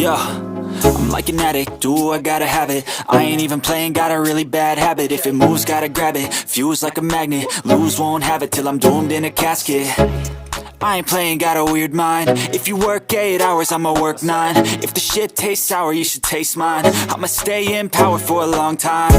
Yeah, I'm like an addict, do I gotta have it. I ain't even playing, got a really bad habit. If it moves, gotta grab it, fuse like a magnet. Lose, won't have it till I'm doomed in a casket. I ain't playing, got a weird mind. If you work 8 hours, I'ma work 9. If the shit tastes sour, you should taste mine. I'ma stay in power for a long time.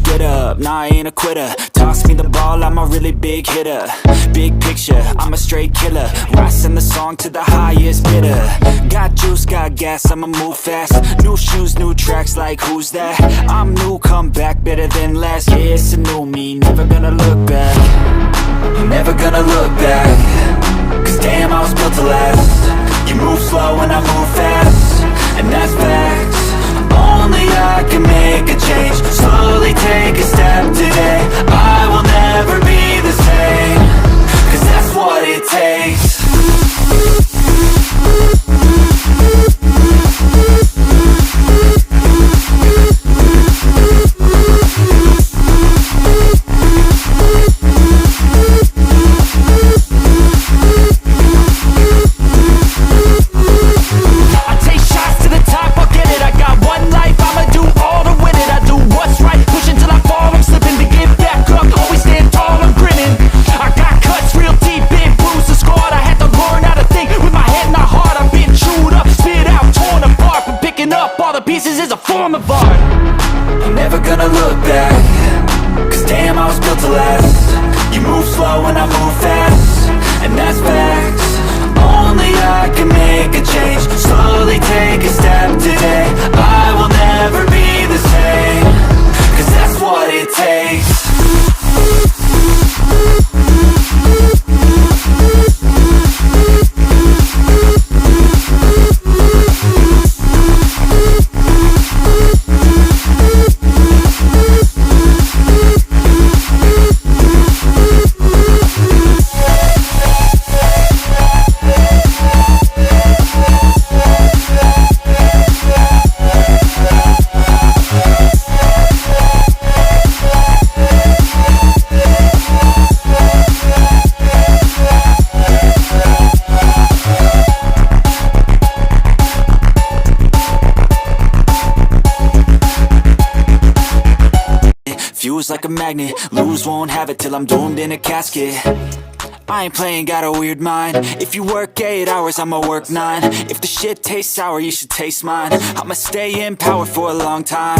Get up, nah, I ain't a quitter. Toss me the ball, I'm a really big hitter. Big picture, I'm a straight killer. Rising the song to the highest bidder. Got juice, got gas, I'ma move fast. New shoes, new tracks, like who's that? I'm new, come back, better than last. Yeah, it's a new me, never gonna look back. Never gonna look back. Cause damn, I was built to last. You move slow and I move fast, and that's facts. Only I can make a change. Slowly take a step today. I will never be the same. Cause that's what it takes. Pieces is a form of art. I'm never gonna look back. Cause damn, I was built to last. You move slow and I move fast, and that's facts. Only I can make a change. Slowly take a step today. I will never be the same. Cause that's what it takes. Fuse like a magnet, lose, won't have it till I'm doomed in a casket. I ain't playing, got a weird mind. If you work 8 hours, I'ma work 9. If the shit tastes sour, you should taste mine. I'ma stay in power for a long time.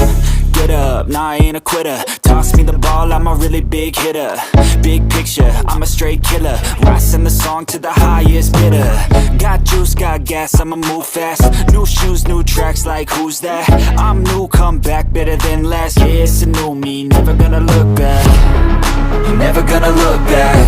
Get up, nah, I ain't a quitter. Toss me the ball, I'm a really big hitter. Big picture, I'm a straight killer. Rising the song to the highest bidder. Got juice, got gas, I'ma move fast. New shoes, new tracks, like who's that? I'm new, come back, better than last. Yeah, it's a new me, never gonna look back. Never gonna look back.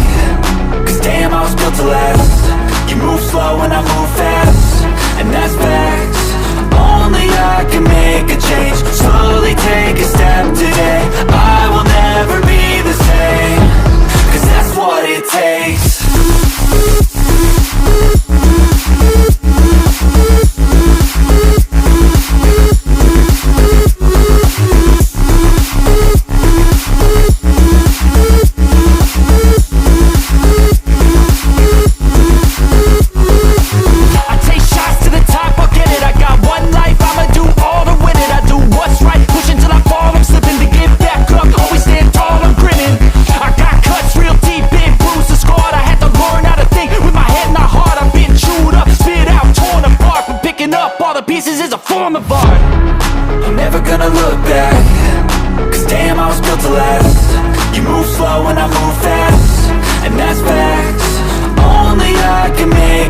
Cause damn, I was built to last. You move slow and I move fast, and that's facts. Only I can make a change. Slowly take a step today. I will never be the same. Cause that's what it takes. Pieces is a form of art. I'm never gonna look back. Cause damn, I was built to last. You move slow and I move fast, and that's facts. Only I can make